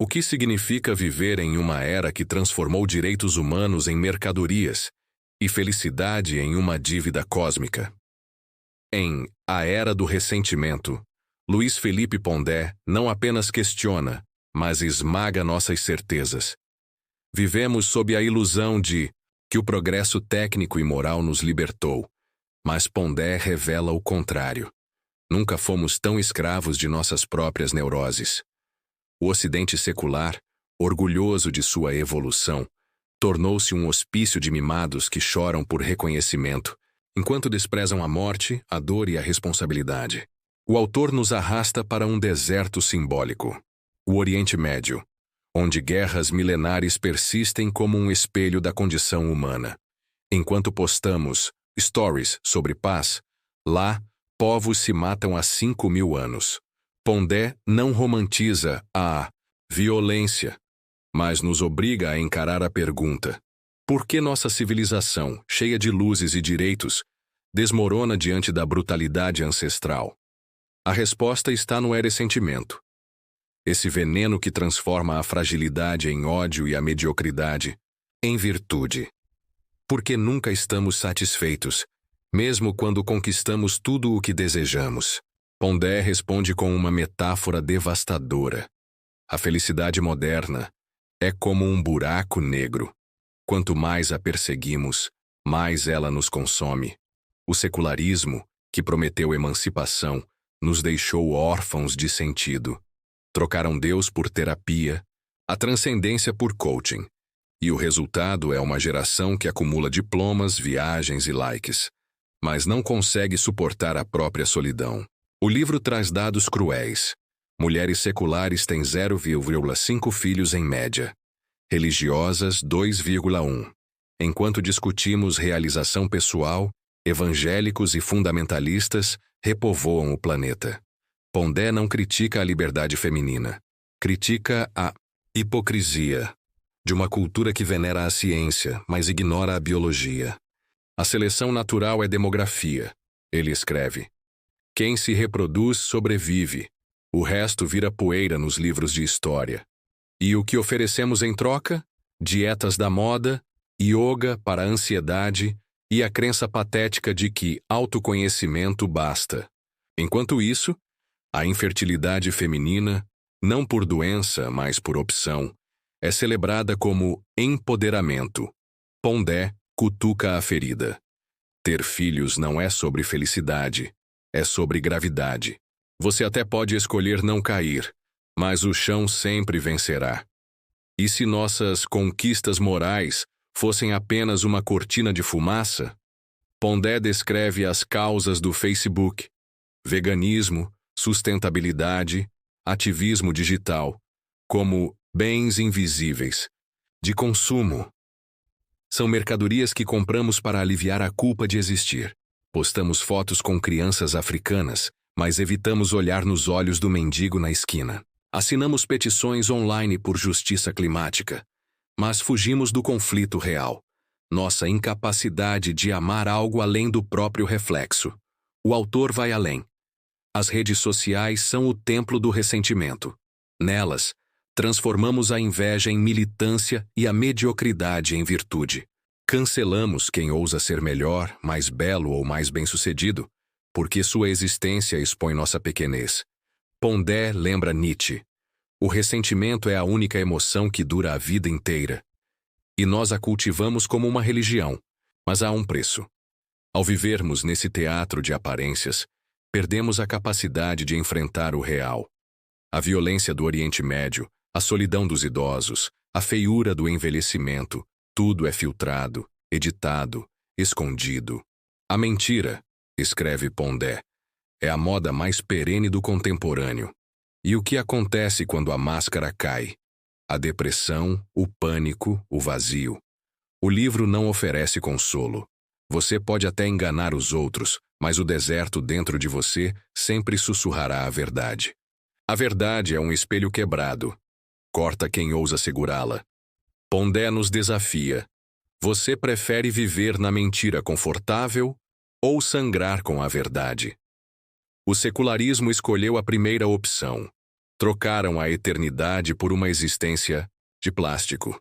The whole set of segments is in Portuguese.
O que significa viver em uma era que transformou direitos humanos em mercadorias e felicidade em uma dívida cósmica? Em A Era do Ressentimento, Luiz Felipe Pondé não apenas questiona, mas esmaga nossas certezas. Vivemos sob a ilusão de que o progresso técnico e moral nos libertou, mas Pondé revela o contrário. Nunca fomos tão escravos de nossas próprias neuroses. O Ocidente secular, orgulhoso de sua evolução, tornou-se um hospício de mimados que choram por reconhecimento, enquanto desprezam a morte, a dor e a responsabilidade. O autor nos arrasta para um deserto simbólico, o Oriente Médio, onde guerras milenares persistem como um espelho da condição humana. Enquanto postamos stories sobre paz, lá, povos se matam há 5.000 anos. Pondé não romantiza a violência, mas nos obriga a encarar a pergunta: por que nossa civilização, cheia de luzes e direitos, desmorona diante da brutalidade ancestral? A resposta está no ressentimento. Esse veneno que transforma a fragilidade em ódio e a mediocridade em virtude. Porque nunca estamos satisfeitos, mesmo quando conquistamos tudo o que desejamos. Pondé responde com uma metáfora devastadora. A felicidade moderna é como um buraco negro. Quanto mais a perseguimos, mais ela nos consome. O secularismo, que prometeu emancipação, nos deixou órfãos de sentido. Trocaram Deus por terapia, a transcendência por coaching. E o resultado é uma geração que acumula diplomas, viagens e likes, mas não consegue suportar a própria solidão. O livro traz dados cruéis. Mulheres seculares têm 0,5 filhos em média. Religiosas, 2,1. Enquanto discutimos realização pessoal, evangélicos e fundamentalistas repovoam o planeta. Pondé não critica a liberdade feminina. Critica a hipocrisia de uma cultura que venera a ciência, mas ignora a biologia. A seleção natural é demografia. Ele escreve: quem se reproduz sobrevive. O resto vira poeira nos livros de história. E o que oferecemos em troca? Dietas da moda, yoga para a ansiedade e a crença patética de que autoconhecimento basta. Enquanto isso, a infertilidade feminina, não por doença, mas por opção, é celebrada como empoderamento. Pondé cutuca a ferida. Ter filhos não é sobre felicidade, é sobre gravidade. Você até pode escolher não cair, mas o chão sempre vencerá. E se nossas conquistas morais fossem apenas uma cortina de fumaça? Pondé descreve as causas do Facebook: veganismo, sustentabilidade, ativismo digital, como bens invisíveis, de consumo. São mercadorias que compramos para aliviar a culpa de existir. Postamos fotos com crianças africanas, mas evitamos olhar nos olhos do mendigo na esquina. Assinamos petições online por justiça climática, mas fugimos do conflito real. Nossa incapacidade de amar algo além do próprio reflexo. O autor vai além. As redes sociais são o templo do ressentimento. Nelas, transformamos a inveja em militância e a mediocridade em virtude. Cancelamos quem ousa ser melhor, mais belo ou mais bem-sucedido, porque sua existência expõe nossa pequenez. Pondé lembra Nietzsche: o ressentimento é a única emoção que dura a vida inteira. E nós a cultivamos como uma religião, mas há um preço. Ao vivermos nesse teatro de aparências, perdemos a capacidade de enfrentar o real. A violência do Oriente Médio, a solidão dos idosos, a feiura do envelhecimento, tudo é filtrado, editado, escondido. A mentira, escreve Pondé, é a moda mais perene do contemporâneo. E o que acontece quando a máscara cai? A depressão, o pânico, o vazio. O livro não oferece consolo. Você pode até enganar os outros, mas o deserto dentro de você sempre sussurrará a verdade. A verdade é um espelho quebrado. Corta quem ousa segurá-la. Pondé nos desafia. Você prefere viver na mentira confortável ou sangrar com a verdade? O secularismo escolheu a primeira opção. Trocaram a eternidade por uma existência de plástico,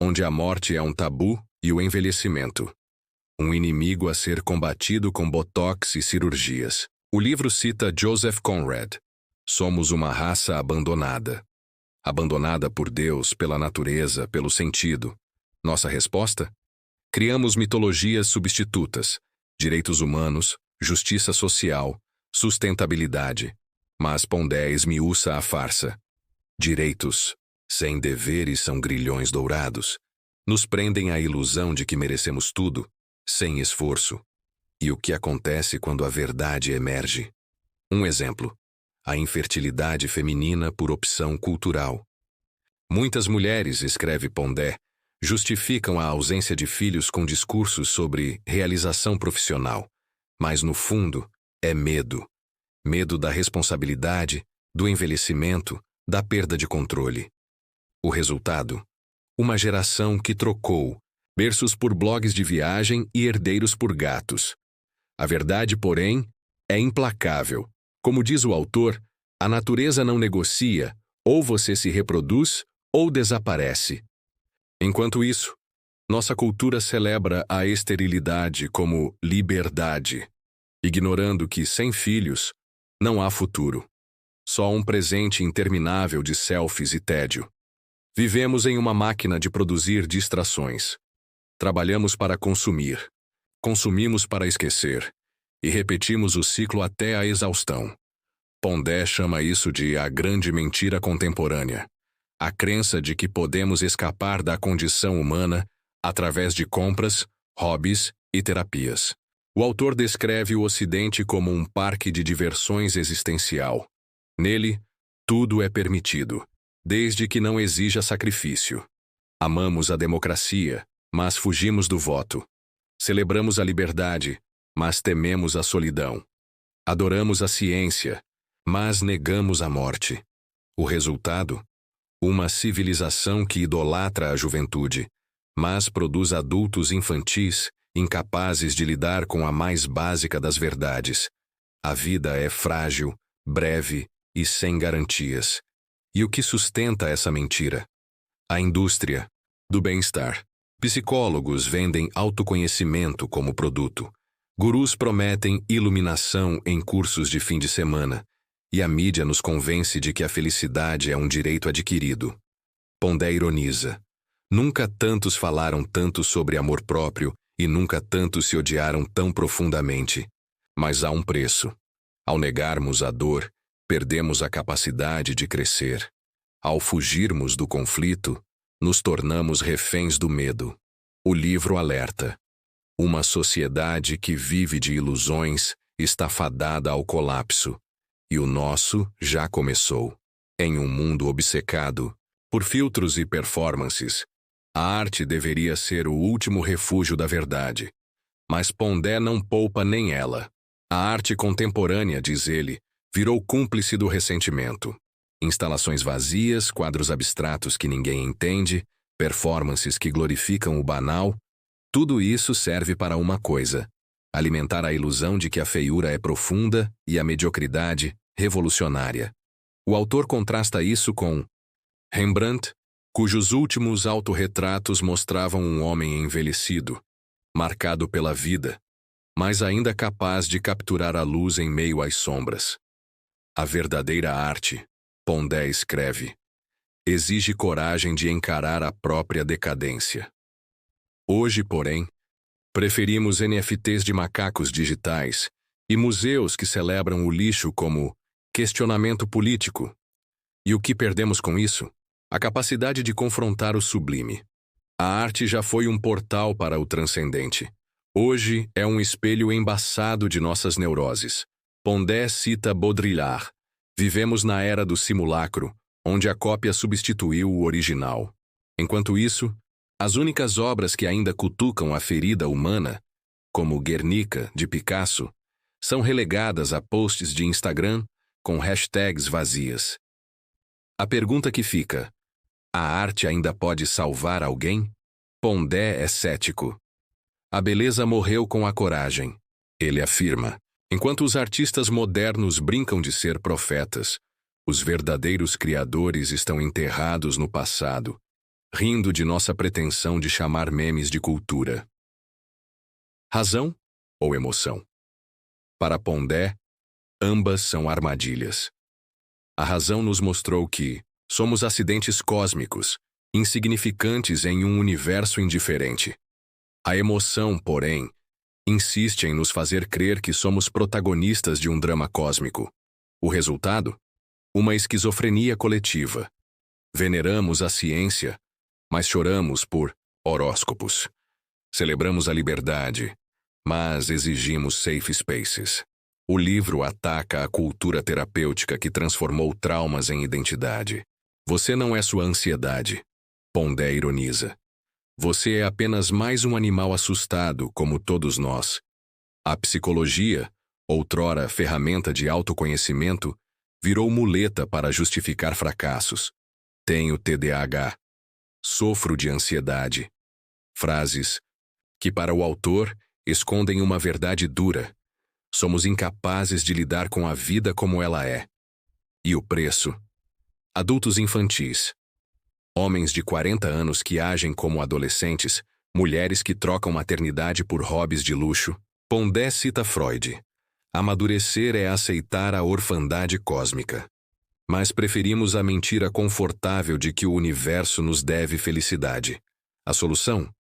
onde a morte é um tabu e o envelhecimento um inimigo a ser combatido com botox e cirurgias. O livro cita Joseph Conrad. Somos uma raça abandonada. Abandonada por Deus, pela natureza, pelo sentido. Nossa resposta? Criamos mitologias substitutas, direitos humanos, justiça social, sustentabilidade. Mas Pondé esmiuça a farsa. Direitos, sem deveres, são grilhões dourados. Nos prendem à ilusão de que merecemos tudo, sem esforço. E o que acontece quando a verdade emerge? Um exemplo: a infertilidade feminina por opção cultural. Muitas mulheres, escreve Pondé, justificam a ausência de filhos com discursos sobre realização profissional. Mas, no fundo, é medo. Medo da responsabilidade, do envelhecimento, da perda de controle. O resultado? Uma geração que trocou berços por blogs de viagem e herdeiros por gatos. A verdade, porém, é implacável. Como diz o autor, a natureza não negocia, ou você se reproduz, ou desaparece. Enquanto isso, nossa cultura celebra a esterilidade como liberdade, ignorando que, sem filhos, não há futuro. Só um presente interminável de selfies e tédio. Vivemos em uma máquina de produzir distrações. Trabalhamos para consumir, consumimos para esquecer, e repetimos o ciclo até a exaustão. Pondé chama isso de a grande mentira contemporânea, a crença de que podemos escapar da condição humana através de compras, hobbies e terapias. O autor descreve o Ocidente como um parque de diversões existencial. Nele, tudo é permitido, desde que não exija sacrifício. Amamos a democracia, mas fugimos do voto. Celebramos a liberdade, mas tememos a solidão. Adoramos a ciência, mas negamos a morte. O resultado? Uma civilização que idolatra a juventude, mas produz adultos infantis, incapazes de lidar com a mais básica das verdades. A vida é frágil, breve e sem garantias. E o que sustenta essa mentira? A indústria do bem-estar. Psicólogos vendem autoconhecimento como produto. Gurus prometem iluminação em cursos de fim de semana. E a mídia nos convence de que a felicidade é um direito adquirido. Pondé ironiza. Nunca tantos falaram tanto sobre amor próprio e nunca tantos se odiaram tão profundamente. Mas há um preço. Ao negarmos a dor, perdemos a capacidade de crescer. Ao fugirmos do conflito, nos tornamos reféns do medo. O livro alerta. Uma sociedade que vive de ilusões está fadada ao colapso. E o nosso já começou. Em um mundo obcecado por filtros e performances, a arte deveria ser o último refúgio da verdade. Mas Pondé não poupa nem ela. A arte contemporânea, diz ele, virou cúmplice do ressentimento. Instalações vazias, quadros abstratos que ninguém entende, performances que glorificam o banal, tudo isso serve para uma coisa: alimentar a ilusão de que a feiura é profunda e a mediocridade revolucionária. O autor contrasta isso com Rembrandt, cujos últimos autorretratos mostravam um homem envelhecido, marcado pela vida, mas ainda capaz de capturar a luz em meio às sombras. A verdadeira arte, Pondé escreve, exige coragem de encarar a própria decadência. Hoje, porém, preferimos NFTs de macacos digitais e museus que celebram o lixo como questionamento político. E o que perdemos com isso? A capacidade de confrontar o sublime. A arte já foi um portal para o transcendente. Hoje é um espelho embaçado de nossas neuroses. Pondé cita Baudrillard. Vivemos na era do simulacro, onde a cópia substituiu o original. Enquanto isso, as únicas obras que ainda cutucam a ferida humana, como Guernica, de Picasso, são relegadas a posts de Instagram com hashtags vazias. A pergunta que fica: a arte ainda pode salvar alguém? Pondé é cético. A beleza morreu com a coragem, ele afirma. Enquanto os artistas modernos brincam de ser profetas, Os verdadeiros criadores estão enterrados no passado, rindo de nossa pretensão de chamar memes de cultura. Razão ou emoção? Para Pondé, ambas são armadilhas. A razão nos mostrou que somos acidentes cósmicos, insignificantes em um universo indiferente. A emoção, porém, insiste em nos fazer crer que somos protagonistas de um drama cósmico. O resultado? Uma esquizofrenia coletiva. Veneramos a ciência, mas choramos por horóscopos. Celebramos a liberdade, mas exigimos safe spaces. O livro ataca a cultura terapêutica que transformou traumas em identidade. Você não é sua ansiedade. Pondé ironiza. Você é apenas mais um animal assustado, como todos nós. A psicologia, outrora ferramenta de autoconhecimento, virou muleta para justificar fracassos. Tenho TDAH. Sofro de ansiedade. Frases que, para o autor, escondem uma verdade dura. Somos incapazes de lidar com a vida como ela é. E o preço? Adultos infantis. Homens de 40 anos que agem como adolescentes, mulheres que trocam maternidade por hobbies de luxo. Pondé cita Freud. Amadurecer é aceitar a orfandade cósmica. Mas preferimos a mentira confortável de que o universo nos deve felicidade. A solução?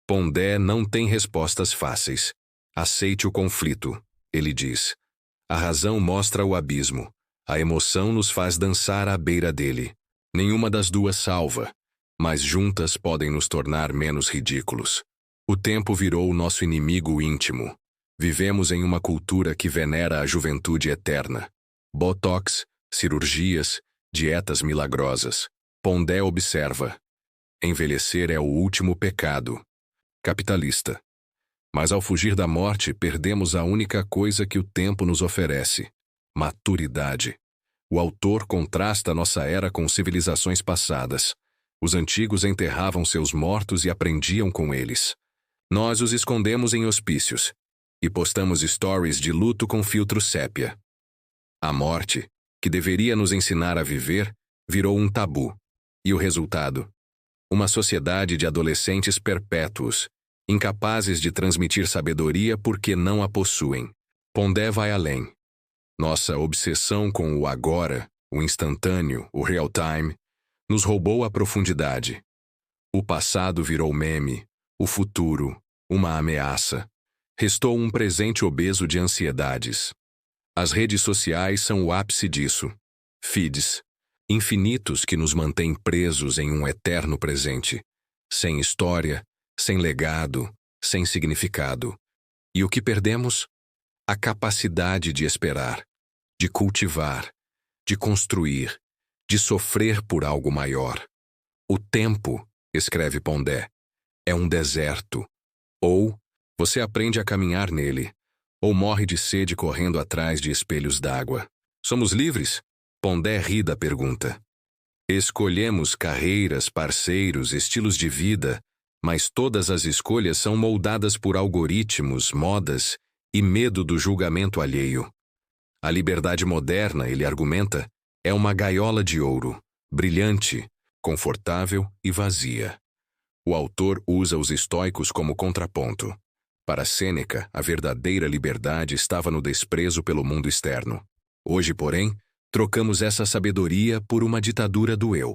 Pondé não tem respostas fáceis. Aceite o conflito, ele diz. A razão mostra o abismo. A emoção nos faz dançar à beira dele. Nenhuma das duas salva, mas juntas podem nos tornar menos ridículos. O tempo virou o nosso inimigo íntimo. Vivemos em uma cultura que venera a juventude eterna. Botox, cirurgias, dietas milagrosas. Pondé observa. Envelhecer é o último pecado. Capitalista. Mas ao fugir da morte, perdemos a única coisa que o tempo nos oferece: maturidade. O autor contrasta nossa era com civilizações passadas. Os antigos enterravam seus mortos e aprendiam com eles. Nós os escondemos em hospícios e postamos stories de luto com filtro sépia. A morte, que deveria nos ensinar a viver, virou um tabu. E o resultado? Uma sociedade de adolescentes perpétuos, incapazes de transmitir sabedoria porque não a possuem. Pondé vai além. Nossa obsessão com o agora, o instantâneo, o real-time, nos roubou a profundidade. O passado virou meme, o futuro, uma ameaça. Restou um presente obeso de ansiedades. As redes sociais são o ápice disso. Feeds, infinitos que nos mantêm presos em um eterno presente, sem história, sem legado, sem significado. E o que perdemos? A capacidade de esperar, de cultivar, de construir, de sofrer por algo maior. O tempo, escreve Pondé, é um deserto. Ou você aprende a caminhar nele, ou morre de sede correndo atrás de espelhos d'água. Somos livres? Pondé ri da pergunta. Escolhemos carreiras, parceiros, estilos de vida, mas todas as escolhas são moldadas por algoritmos, modas e medo do julgamento alheio. A liberdade moderna, ele argumenta, é uma gaiola de ouro, brilhante, confortável e vazia. O autor usa os estoicos como contraponto. Para Sêneca, a verdadeira liberdade estava no desprezo pelo mundo externo. Hoje, porém, trocamos essa sabedoria por uma ditadura do eu.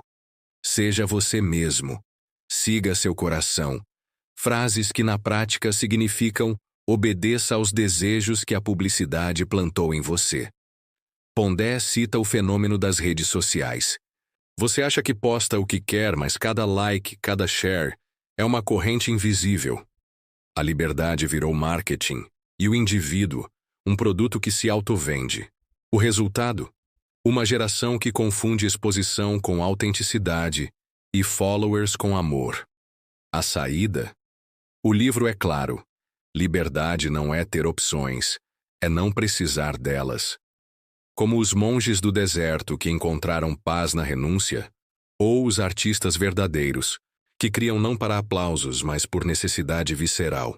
Seja você mesmo. Siga seu coração. Frases que na prática significam obedeça aos desejos que a publicidade plantou em você. Pondé cita o fenômeno das redes sociais. Você acha que posta o que quer, mas cada like, cada share é uma corrente invisível. A liberdade virou marketing e o indivíduo, um produto que se autovende. O resultado? Uma geração que confunde exposição com autenticidade e followers com amor. A saída? O livro é claro. Liberdade não é ter opções, é não precisar delas. Como os monges do deserto que encontraram paz na renúncia, ou os artistas verdadeiros, que criam não para aplausos, mas por necessidade visceral.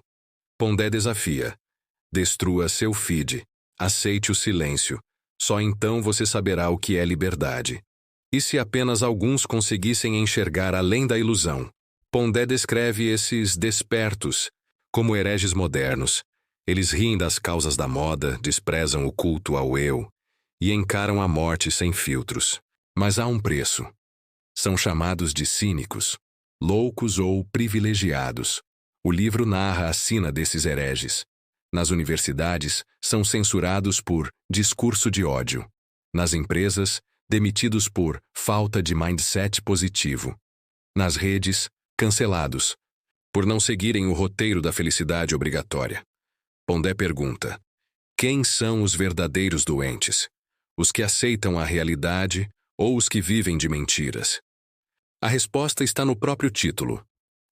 Pondé desafia. Destrua seu feed, aceite o silêncio, Só então você saberá o que é liberdade. E se apenas alguns conseguissem enxergar além da ilusão? Pondé descreve esses despertos como hereges modernos. Eles riem das causas da moda, desprezam o culto ao eu e encaram a morte sem filtros. Mas há um preço. São chamados de cínicos, loucos ou privilegiados. O livro narra a sina desses hereges. Nas universidades, são censurados por discurso de ódio. Nas empresas, demitidos por falta de mindset positivo. Nas redes, cancelados, por não seguirem o roteiro da felicidade obrigatória. Pondé pergunta: quem são os verdadeiros doentes? Os que aceitam a realidade ou os que vivem de mentiras? A resposta está no próprio título: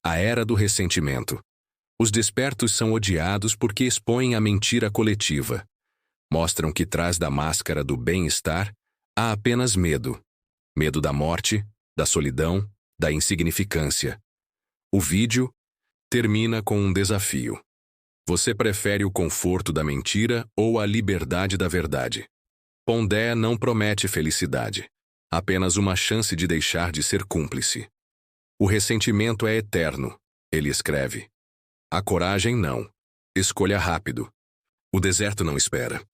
A Era do Ressentimento. Os despertos são odiados porque expõem a mentira coletiva. Mostram que trás da máscara do bem-estar há apenas medo. Medo da morte, da solidão, da insignificância. O vídeo termina com um desafio. Você prefere o conforto da mentira ou a liberdade da verdade? Pondé não promete felicidade, apenas uma chance de deixar de ser cúmplice. O ressentimento é eterno, ele escreve. A coragem não. Escolha rápido. O deserto não espera.